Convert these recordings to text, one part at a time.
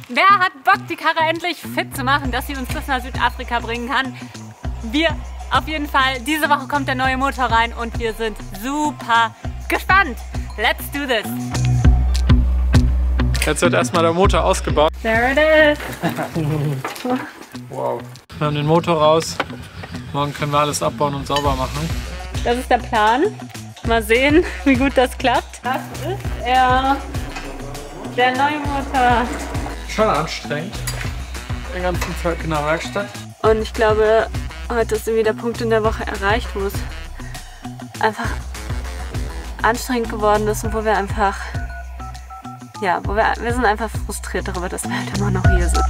Wer hat Bock, die Karre endlich fit zu machen, dass sie uns bis nach Südafrika bringen kann? Wir auf jeden Fall. Diese Woche kommt der neue Motor rein und wir sind super gespannt. Let's do this! Jetzt wird erstmal der Motor ausgebaut. There it is! Wow. Wir haben den Motor raus. Morgen können wir alles abbauen und sauber machen. Das ist der Plan. Mal sehen, wie gut das klappt. Das ist er. Der neue Motor. Schon anstrengend. Den ganzen Tag in der Werkstatt. Und ich glaube, heute ist irgendwie der Punkt in der Woche erreicht, wo es einfach anstrengend geworden ist und wo wir einfach, ja, wir sind einfach frustriert darüber, dass wir halt immer noch hier sind.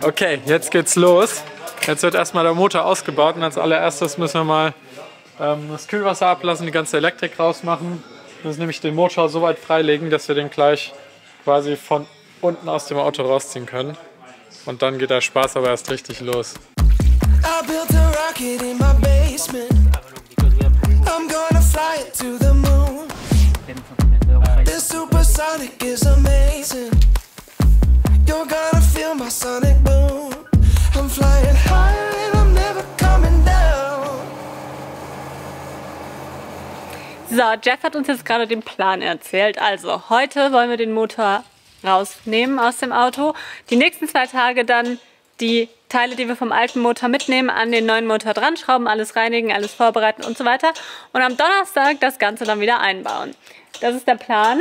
Okay, jetzt geht's los. Jetzt wird erstmal der Motor ausgebaut und als allererstes müssen wir mal das Kühlwasser ablassen, die ganze Elektrik rausmachen. Wir müssen nämlich den Motor so weit freilegen, dass wir den gleich quasi von unten aus dem Auto rausziehen können. Und dann geht der Spaß aber erst richtig los. So, Jeff hat uns jetzt gerade den Plan erzählt. Also, heute wollen wir den Motor rausnehmen aus dem Auto. Die nächsten 2 Tage dann die Teile, die wir vom alten Motor mitnehmen, an den neuen Motor dran schrauben, alles reinigen, alles vorbereiten und so weiter. Und am Donnerstag das Ganze dann wieder einbauen. Das ist der Plan.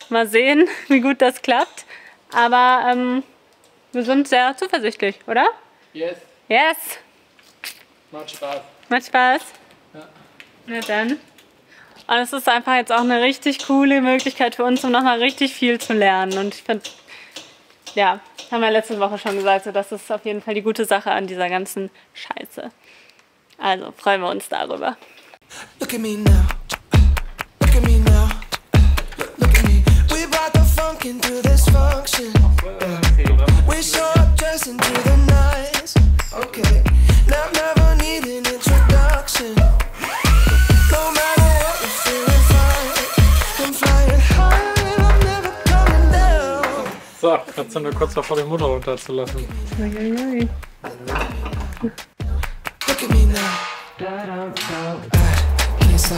Mal sehen, wie gut das klappt. Aber wir sind sehr zuversichtlich, oder? Yes. Yes. Macht Spaß. Macht Spaß? Ja. Na dann. Und es ist einfach jetzt auch eine richtig coole Möglichkeit für uns, um nochmal richtig viel zu lernen. Und ich finde, ja, haben wir letzte Woche schon gesagt, so, das ist auf jeden Fall die gute Sache an dieser ganzen Scheiße. Also freuen wir uns darüber. Look at me now. Look at me now. Look at me. We brought the funk into this function. We show up just into the night. Okay. Now never need an introduction. No matter what, we're feeling fine. I'm flying high and I'm never coming down. So, jetzt sind wir kurz davor, den Motor runterzulassen. Look at me now. Can't stop.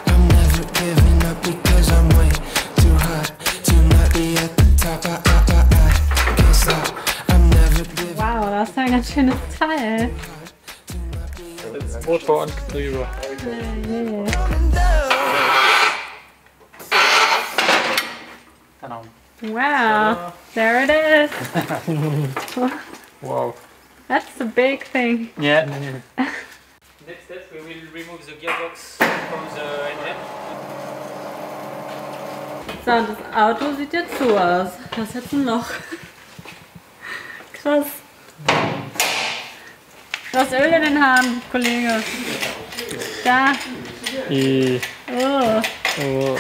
I'm never giving up because I'm way too hot to not be at the top. Can't stop. I'm never giving up. Wow, das ist ein ganz schönes Teil. Jetzt Motor und Getriebe. Wow, there it is. Wow. That's the big thing. Yeah. Next step, we will remove the gearbox from the engine. So, und das Auto sieht jetzt so aus. Das ist jetzt ein Loch. Krass. Du hast Öl in den Haaren, Kollege. Da. Oh. Oh.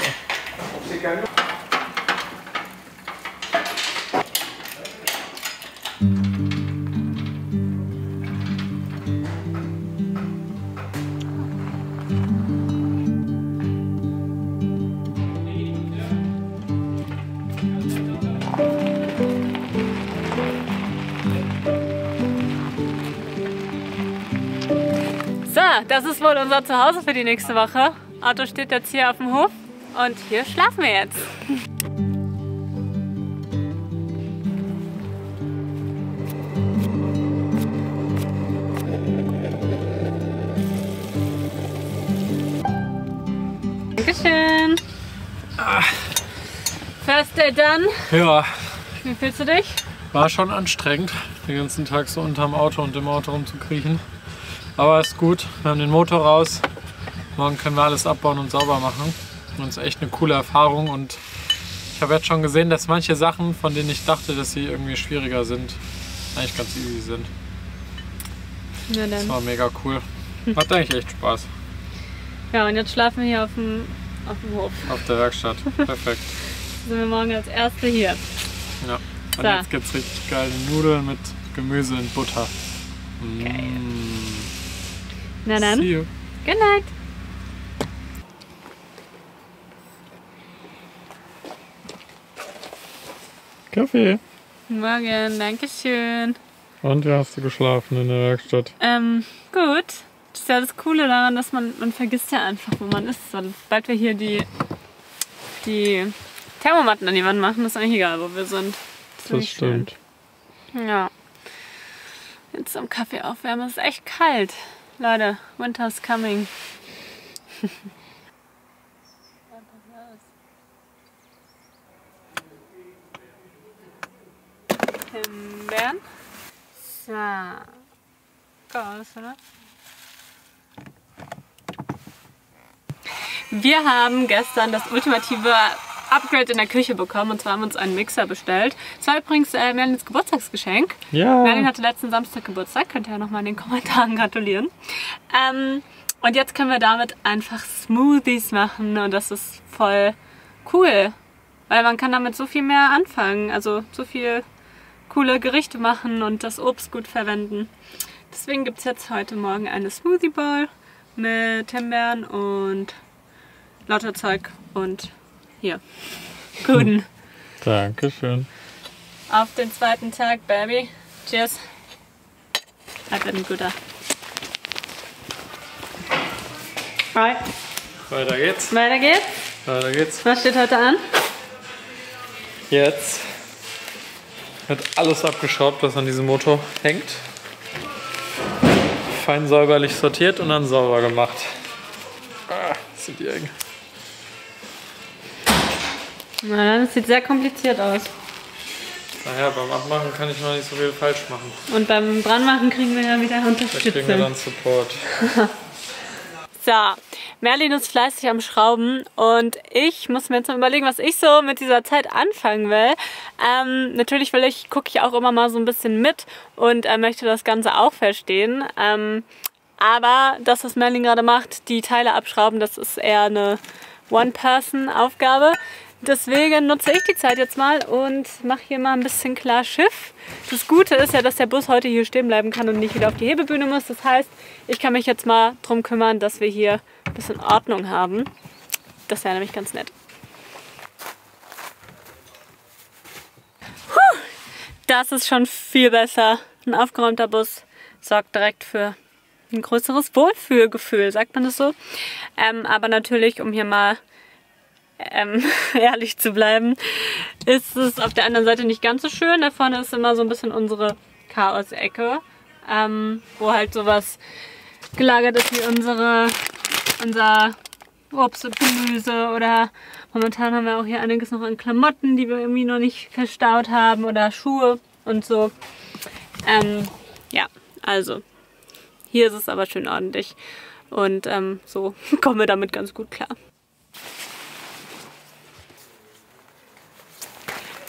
So, das ist wohl unser Zuhause für die nächste Woche. Auto steht jetzt hier auf dem Hof und hier schlafen wir jetzt. Dankeschön. First day done. Ja, Wie fühlst du dich? war schon anstrengend, den ganzen Tag so unterm Auto und im Auto rumzukriechen. Aber ist gut, wir haben den Motor raus. Morgen können wir alles abbauen und sauber machen. Und es ist echt eine coole Erfahrung und ich habe jetzt schon gesehen, dass manche Sachen, von denen ich dachte, dass sie irgendwie schwieriger sind, eigentlich ganz easy sind. Ja, dann. Das war mega cool. Hat eigentlich echt Spaß. Ja, und jetzt schlafen wir hier auf dem Hof. Auf der Werkstatt. Perfekt. Sind wir morgen als Erste hier. Ja. Und So. jetzt gibt es richtig geile Nudeln mit Gemüse in Butter. Na dann, See you. good night. Kaffee. Morgen, danke schön. Und wie hast du geschlafen in der Werkstatt? Gut. Das ist ja das Coole daran, dass man vergisst ja einfach, wo man ist. Sobald wir hier die Thermomatten an die Wand machen, ist eigentlich egal, wo wir sind. Das stimmt. Schön. Ja. Jetzt am Kaffee aufwärmen. Es ist echt kalt. Leute, winter's coming. Himbeeren. So. Groß, oder? Wir haben gestern das ultimative Upgrade in der Küche bekommen. Und zwar haben wir uns einen Mixer bestellt. Das war übrigens Merlins Geburtstagsgeschenk. Ja. Merlin hatte letzten Samstag Geburtstag. Könnt ihr ja nochmal in den Kommentaren gratulieren. Und jetzt können wir damit einfach Smoothies machen. Und das ist voll cool. Weil man kann damit so viel mehr anfangen. Also so viel coole Gerichte machen und das Obst gut verwenden. Deswegen gibt es jetzt heute Morgen eine Smoothie Bowl mit Himbeeren und lauter Zeug und hier. Guten. Dankeschön. Auf den zweiten Tag, Baby. Cheers. Halt ein guter. Right. Weiter geht's. Weiter geht's. Weiter geht's. Was steht heute an? Jetzt wird alles abgeschraubt, was an diesem Motor hängt. Fein säuberlich sortiert und dann sauber gemacht. Das sind die eng. Na, das sieht sehr kompliziert aus. Naja, beim Abmachen kann ich noch nicht so viel falsch machen. Und beim Brandmachen kriegen wir ja wieder Da kriegen wir Unterstützung. dann Support. So, Merlin ist fleißig am Schrauben und ich muss mir jetzt mal überlegen, was ich so mit dieser Zeit anfangen will. Natürlich gucke ich auch immer mal so ein bisschen mit und möchte das Ganze auch verstehen. Aber das, was Merlin gerade macht, die Teile abschrauben, das ist eher eine One-Person-Aufgabe. Deswegen nutze ich die Zeit jetzt mal und mache hier mal ein bisschen klar Schiff. Das Gute ist ja, dass der Bus heute hier stehen bleiben kann und nicht wieder auf die Hebebühne muss. Das heißt, ich kann mich jetzt mal drum kümmern, dass wir hier ein bisschen Ordnung haben. Das wäre nämlich ganz nett. Das ist schon viel besser. Ein aufgeräumter Bus sorgt direkt für ein größeres Wohlfühlgefühl, sagt man das so. Aber natürlich, um hier mal ehrlich zu bleiben, ist es auf der anderen Seite nicht ganz so schön. Da vorne ist immer so ein bisschen unsere Chaos-Ecke, wo halt sowas gelagert ist wie unser Obst und Gemüse, oder momentan haben wir auch hier einiges noch an Klamotten, die wir irgendwie noch nicht verstaut haben, oder Schuhe und so. Ja, also hier ist es aber schön ordentlich und so kommen wir damit ganz gut klar.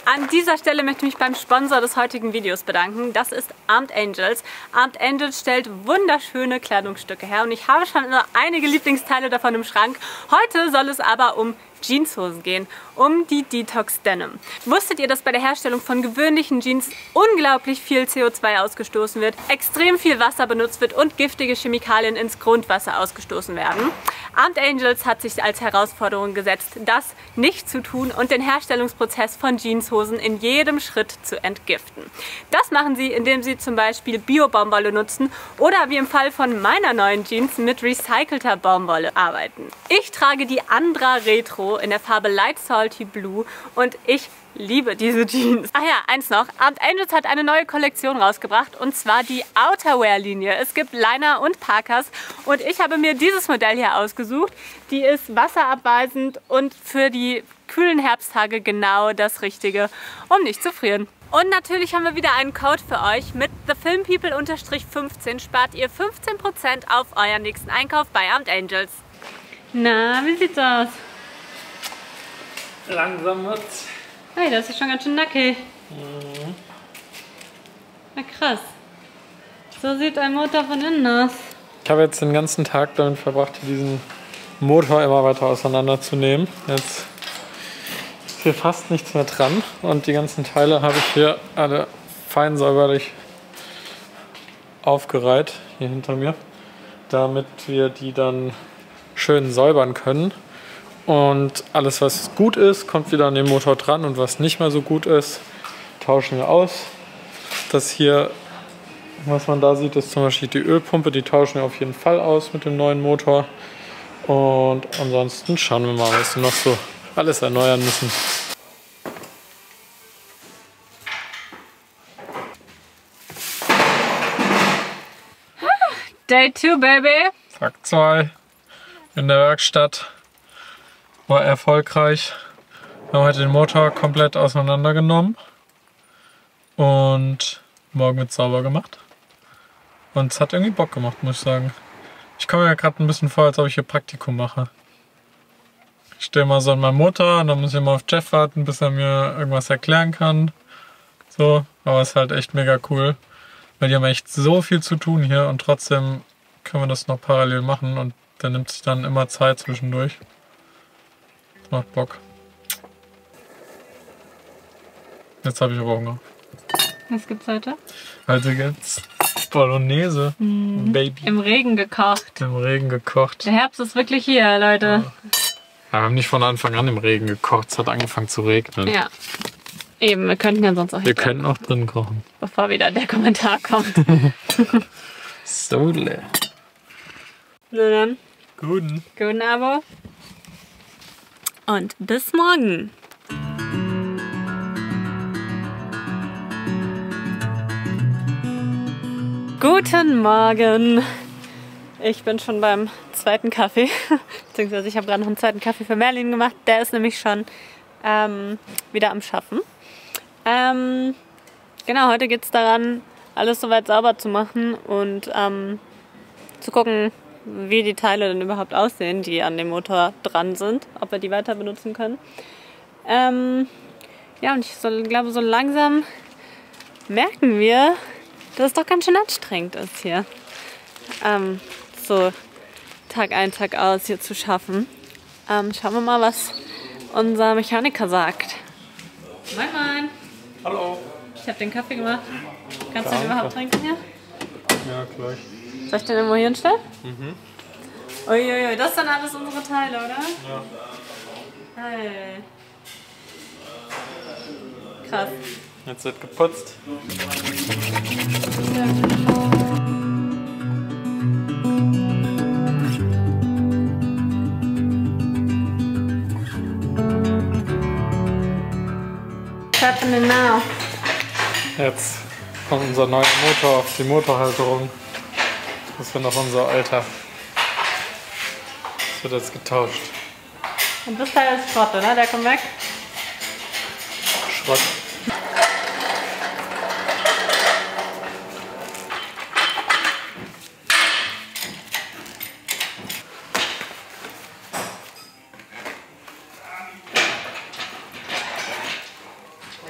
An dieser Stelle möchte ich mich beim Sponsor des heutigen Videos bedanken. Das ist Armed Angels. Armed Angels stellt wunderschöne Kleidungsstücke her und ich habe schon einige Lieblingsteile davon im Schrank. Heute soll es aber um Jeanshosen gehen, um die Detox Denim. Wusstet ihr, dass bei der Herstellung von gewöhnlichen Jeans unglaublich viel CO2 ausgestoßen wird, extrem viel Wasser benutzt wird und giftige Chemikalien ins Grundwasser ausgestoßen werden? Armed Angels hat sich als Herausforderung gesetzt, das nicht zu tun und den Herstellungsprozess von Jeanshosen in jedem Schritt zu entgiften. Das machen sie, indem sie zum Beispiel Bio-Baumwolle nutzen oder wie im Fall von meiner neuen Jeans mit recycelter Baumwolle arbeiten. Ich trage die Andra Retro in der Farbe Light Salty Blue und ich liebe diese Jeans. Ach ja, eins noch. Armed Angels hat eine neue Kollektion rausgebracht und zwar die Outerwear-Linie. Es gibt Liner und Parkas und ich habe mir dieses Modell hier ausgesucht. Die ist wasserabweisend und für die kühlen Herbsttage genau das Richtige, um nicht zu frieren. Und natürlich haben wir wieder einen Code für euch. Mit TheFilmPeople-15 spart ihr 15% auf euren nächsten Einkauf bei Armed Angels. Na, wie sieht's aus? Langsam wird's. Hey, das ist schon ganz schön nackig. Na krass. So sieht ein Motor von innen aus. Ich habe jetzt den ganzen Tag damit verbracht, diesen Motor immer weiter auseinanderzunehmen. Jetzt ist hier fast nichts mehr dran und die ganzen Teile habe ich hier alle fein säuberlich aufgereiht hier hinter mir, damit wir die dann schön säubern können. Und alles, was gut ist, kommt wieder an den Motor dran und was nicht mehr so gut ist, tauschen wir aus. Das hier, was man da sieht, ist zum Beispiel die Ölpumpe, die tauschen wir auf jeden Fall aus mit dem neuen Motor. Und ansonsten schauen wir mal, was wir noch so alles erneuern müssen. Day 2, Baby. Tag 2 in der Werkstatt. War erfolgreich. Wir haben heute den Motor komplett auseinandergenommen. Und morgen wird sauber gemacht. Und es hat irgendwie Bock gemacht, muss ich sagen. Ich komme mir gerade ein bisschen vor, als ob ich hier Praktikum mache. Ich stehe mal so an meinem Motor und dann muss ich immer auf Jeff warten, bis er mir irgendwas erklären kann. So, aber es ist halt echt mega cool. Weil die haben echt so viel zu tun hier und trotzdem können wir das noch parallel machen und der nimmt sich dann immer Zeit zwischendurch. Das macht Bock. Jetzt habe ich aber Hunger. Was gibt's heute? Heute gibt's Bolognese, Baby. Im Regen gekocht. Im Regen gekocht. Der Herbst ist wirklich hier, Leute. Ja, wir haben nicht von Anfang an im Regen gekocht, es hat angefangen zu regnen. Ja. Eben, wir könnten ja sonst auch Wir könnten auch drin kochen. bevor wieder der Kommentar kommt. So leer. Na dann, Guten. Abo. Und bis morgen. Guten Morgen. Ich bin schon beim zweiten Kaffee. Beziehungsweise ich habe gerade noch einen zweiten Kaffee für Merlin gemacht. Der ist nämlich schon wieder am Schaffen. Genau, heute geht es daran, alles soweit sauber zu machen und zu gucken, wie die Teile denn überhaupt aussehen, die an dem Motor dran sind, ob wir die weiter benutzen können. Ja, und ich glaube, so langsam merken wir, dass es doch ganz schön anstrengend ist hier. So Tag ein, Tag aus hier zu schaffen. Schauen wir mal, was unser Mechaniker sagt. Moin, moin. Hallo. Ich habe den Kaffee gemacht. Kannst du den Danke. überhaupt trinken hier? Ja, gleich. Soll ich den irgendwo hier hinstellen? Uiuiui, das sind alles unsere Teile, oder? Ja. Hey. Krass. Jetzt wird geputzt. What's happening now? Jetzt kommt unser neuer Motor auf die Motorhalterung. Das wird noch unser alter. Das wird jetzt getauscht. Und das Teil ist Schrott, oder? Der kommt weg. Schrott.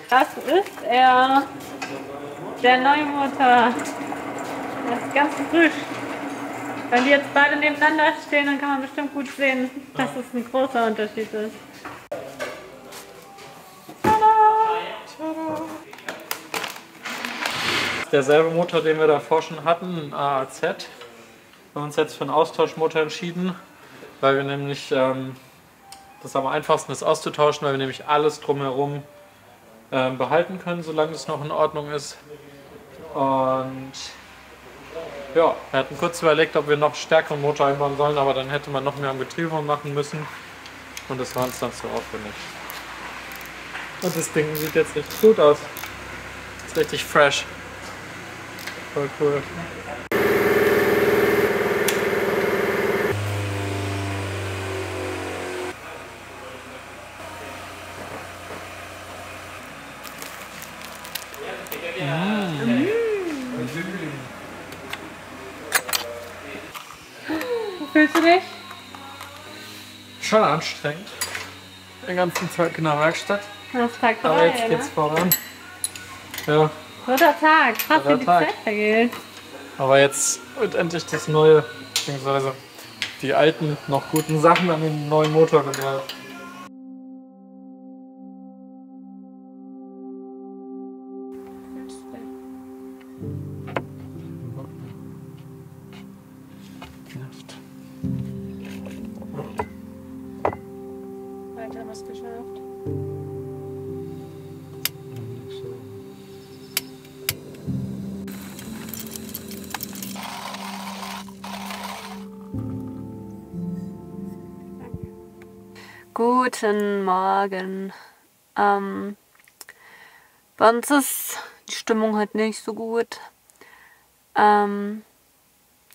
Das ist er. Der neue Motor. Der ist ganz frisch. Wenn die jetzt beide nebeneinander stehen, dann kann man bestimmt gut sehen, dass es ein großer Unterschied ist. Derselbe Motor, den wir davor schon hatten, ein AAZ. Wir haben uns jetzt für einen Austauschmotor entschieden, weil wir nämlich das am einfachsten ist auszutauschen, weil wir nämlich alles drumherum behalten können, solange es noch in Ordnung ist. Und ja, wir hatten kurz überlegt, ob wir noch stärkeren Motor einbauen sollen, aber dann hätte man noch mehr am Getriebe machen müssen und das war uns dann zu aufwendig. Und das Ding sieht jetzt richtig gut aus. Ist richtig fresh. Voll cool. Wie fühlst du dich? Schon anstrengend. Den ganzen Tag in der Werkstatt. Das ist Tag 3, Aber jetzt ne? geht's voran. Ja, Dritter Tag. Krass, wie Dritter die Tag. Zeit vergeht. aber jetzt wird endlich das neue, beziehungsweise die alten, noch guten Sachen an den neuen Motor gebracht. Guten Morgen. Bei uns ist die Stimmung heute nicht so gut. So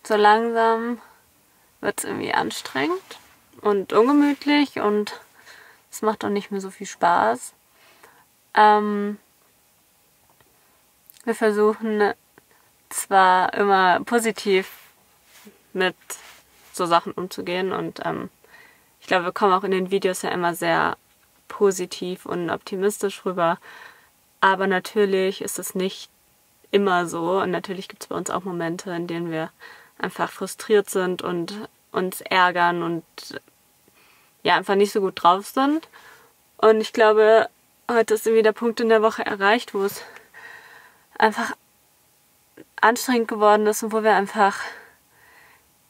langsam wird es irgendwie anstrengend und ungemütlich und es macht auch nicht mehr so viel Spaß. Wir versuchen zwar immer positiv mit so Sachen umzugehen und ich glaube, wir kommen auch in den Videos ja immer sehr positiv und optimistisch rüber, aber natürlich ist es nicht immer so und natürlich gibt es bei uns auch Momente, in denen wir einfach frustriert sind und uns ärgern und ja, einfach nicht so gut drauf sind. Und ich glaube, heute ist irgendwie der Punkt in der Woche erreicht, wo es einfach anstrengend geworden ist und wo wir einfach,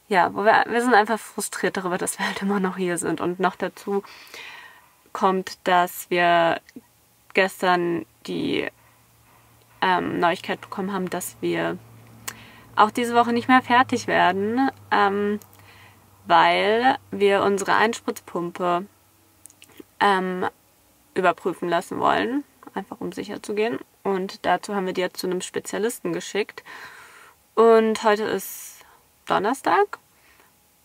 ja, wir sind einfach frustriert darüber, dass wir halt immer noch hier sind. Und noch dazu kommt, dass wir gestern die Neuigkeit bekommen haben, dass wir auch diese Woche nicht mehr fertig werden, weil wir unsere Einspritzpumpe überprüfen lassen wollen, einfach um sicher zu gehen. Und dazu haben wir die jetzt zu einem Spezialisten geschickt. Und heute ist Donnerstag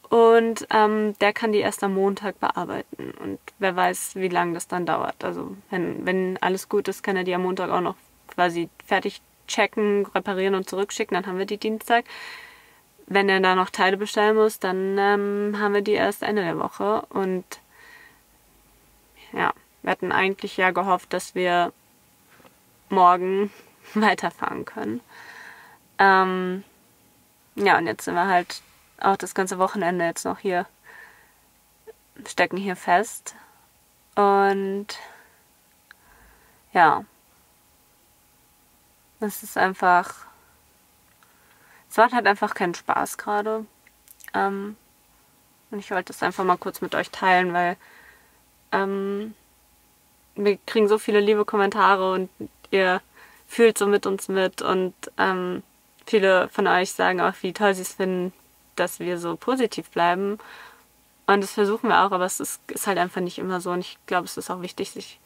und der kann die erst am Montag bearbeiten. Und wer weiß, wie lange das dann dauert. Also wenn alles gut ist, kann er die am Montag auch noch quasi fertig checken, reparieren und zurückschicken. Dann haben wir die Dienstag. Wenn er da noch Teile bestellen muss, dann haben wir die erst Ende der Woche. Und ja, wir hatten eigentlich ja gehofft, dass wir morgen weiterfahren können. Ja, und jetzt sind wir halt auch das ganze Wochenende jetzt noch hier, stecken hier fest. Und ja, es ist einfach, es macht halt einfach keinen Spaß gerade. Und ich wollte das einfach mal kurz mit euch teilen, weil wir kriegen so viele liebe Kommentare und ihr fühlt so mit uns mit und viele von euch sagen auch, wie toll sie es finden, dass wir so positiv bleiben. Und das versuchen wir auch, aber es ist halt einfach nicht immer so. Und ich glaube, es ist auch wichtig, sich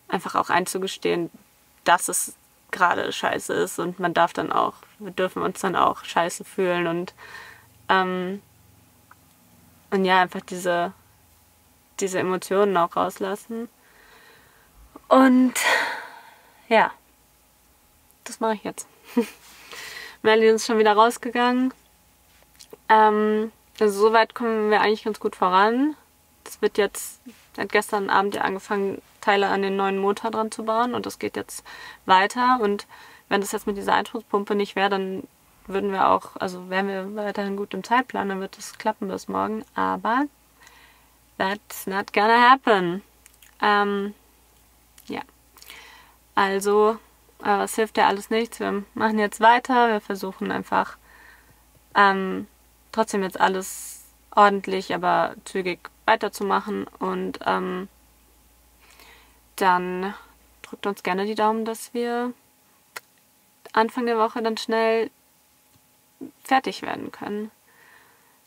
einfach auch einzugestehen, dass es gerade scheiße ist. Und wir dürfen uns dann auch scheiße fühlen. Und ja, einfach diese Emotionen auch rauslassen. Und ja, das mache ich jetzt. Melanie ist schon wieder rausgegangen. Also soweit kommen wir eigentlich ganz gut voran. Das wird jetzt, seit gestern Abend ja angefangen, Teile an den neuen Motor dran zu bauen und das geht jetzt weiter. Und wenn das jetzt mit dieser Einspritzpumpe nicht wäre, dann wären wir weiterhin gut im Zeitplan, dann wird es klappen bis morgen. Aber that's not gonna happen. Ja. Also, aber es hilft ja alles nichts. Wir machen jetzt weiter. Wir versuchen einfach trotzdem jetzt alles ordentlich, aber zügig weiterzumachen. Und dann drückt uns gerne die Daumen, dass wir Anfang der Woche dann schnell fertig werden können,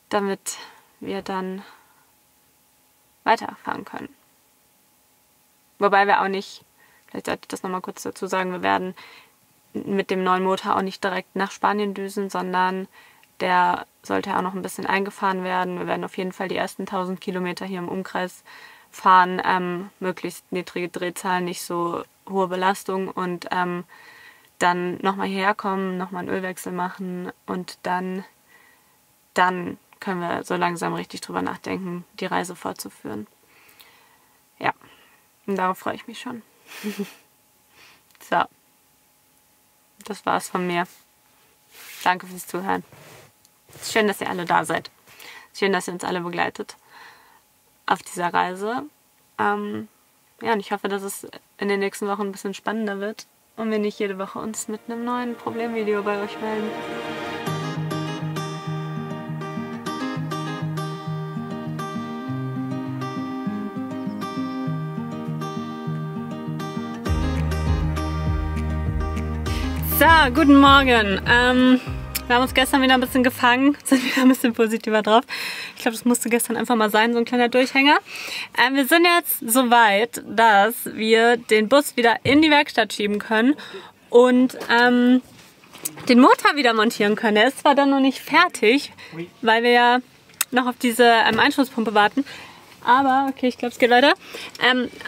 damit wir dann weiterfahren können. Wobei wir auch nicht, vielleicht sollte ich das nochmal kurz dazu sagen, wir werden mit dem neuen Motor auch nicht direkt nach Spanien düsen, sondern der sollte auch noch ein bisschen eingefahren werden. Wir werden auf jeden Fall die ersten 1000 Kilometer hier im Umkreis fahren, möglichst niedrige Drehzahlen, nicht so hohe Belastung und dann nochmal hierher kommen, nochmal einen Ölwechsel machen und dann können wir so langsam richtig drüber nachdenken, die Reise fortzuführen. Ja, und darauf freue ich mich schon. So, das war's von mir. Danke fürs Zuhören. Schön, dass ihr alle da seid. Schön, dass ihr uns alle begleitet auf dieser Reise. Ja, und ich hoffe, dass es in den nächsten Wochen ein bisschen spannender wird und wir nicht jede Woche uns mit einem neuen Problemvideo bei euch melden. So, guten Morgen. Wir haben uns gestern wieder ein bisschen gefangen, sind wieder ein bisschen positiver drauf. Ich glaube, das musste gestern einfach mal sein, so ein kleiner Durchhänger. Wir sind jetzt so weit, dass wir den Bus wieder in die Werkstatt schieben können und den Motor wieder montieren können. Der ist zwar dann noch nicht fertig, weil wir ja noch auf diese Einschusspumpe warten. Aber, okay, ich glaube, es geht weiter.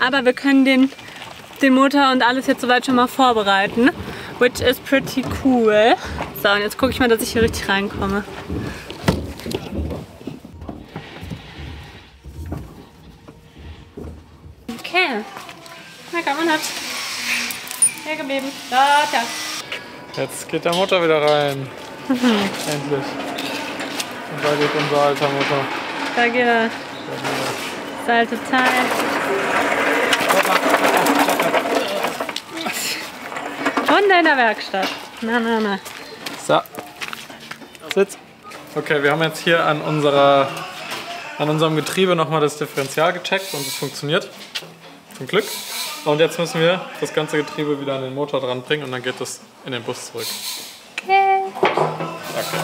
Aber wir können den Motor und alles jetzt soweit schon mal vorbereiten. Which is pretty cool. So, und jetzt gucke ich mal, dass ich hier richtig reinkomme. Okay. Na, kann man nicht. Hier geblieben. Da, ja. Jetzt geht der Motor wieder rein. Endlich. Und da geht unser alter Motor. Da geht er. Das alte Teil. Hunde in der Werkstatt. Na. So. Sitz. Okay, wir haben jetzt hier an unserem Getriebe nochmal das Differential gecheckt und es funktioniert. Zum Glück. Und jetzt müssen wir das ganze Getriebe wieder an den Motor dran bringen und dann geht es in den Bus zurück. Okay. Okay.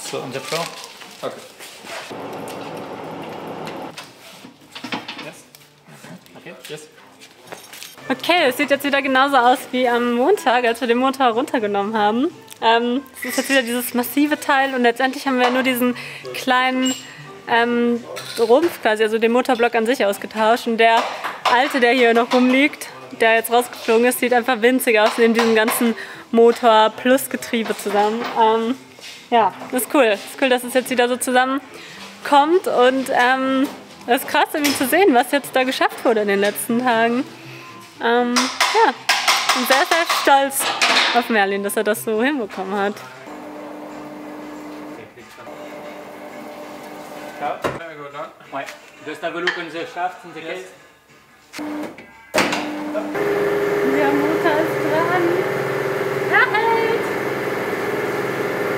So on the floor. Okay. Yes. Okay. Yes. Okay, es sieht jetzt wieder genauso aus wie am Montag, als wir den Motor runtergenommen haben. Es ist jetzt wieder dieses massive Teil und letztendlich haben wir nur diesen kleinen Rumpf quasi, also den Motorblock an sich ausgetauscht. Und der alte, der hier noch rumliegt, der jetzt rausgeflogen ist, sieht einfach winzig aus neben diesem ganzen Motor plus Getriebe zusammen. Ja, das ist cool. Das ist cool, dass es jetzt wieder so zusammenkommt und das ist krass irgendwie zu sehen, was jetzt da geschafft wurde in den letzten Tagen. Ja, ich bin sehr, sehr stolz auf Merlin, dass er das so hinbekommen hat. Ouais. Just have a look on the shaft in the case. Der Motor ist dran. Er hält!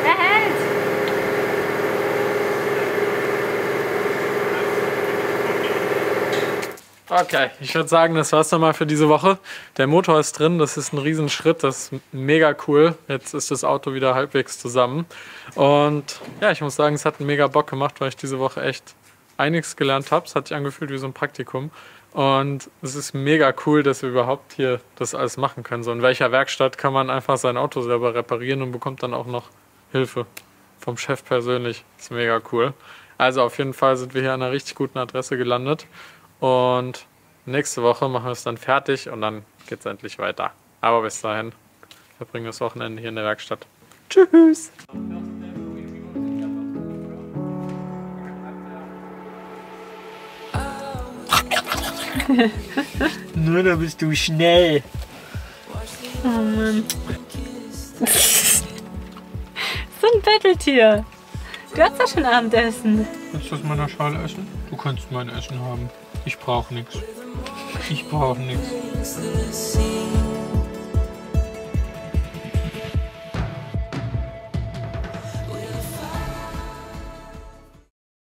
Er hält! Okay, ich würde sagen, das war's nochmal für diese Woche. Der Motor ist drin, das ist ein Riesenschritt, das ist mega cool. Jetzt ist das Auto wieder halbwegs zusammen. Und ja, ich muss sagen, es hat mega Bock gemacht, weil ich diese Woche echt einiges gelernt habe. Es hat sich angefühlt wie so ein Praktikum. Und es ist mega cool, dass wir überhaupt hier das alles machen können. So in welcher Werkstatt kann man einfach sein Auto selber reparieren und bekommt dann auch noch Hilfe vom Chef persönlich. Das ist mega cool. Also auf jeden Fall sind wir hier an einer richtig guten Adresse gelandet. Und nächste Woche machen wir es dann fertig und dann geht es endlich weiter. Aber bis dahin verbringen wir das Wochenende hier in der Werkstatt. Tschüss! Nur da bist du schnell. Oh Mann. So ein Betteltier. Du hast doch schon Abendessen. Willst du aus meiner Schale essen? Du kannst mein Essen haben. Ich brauche nichts. Ich brauche nichts.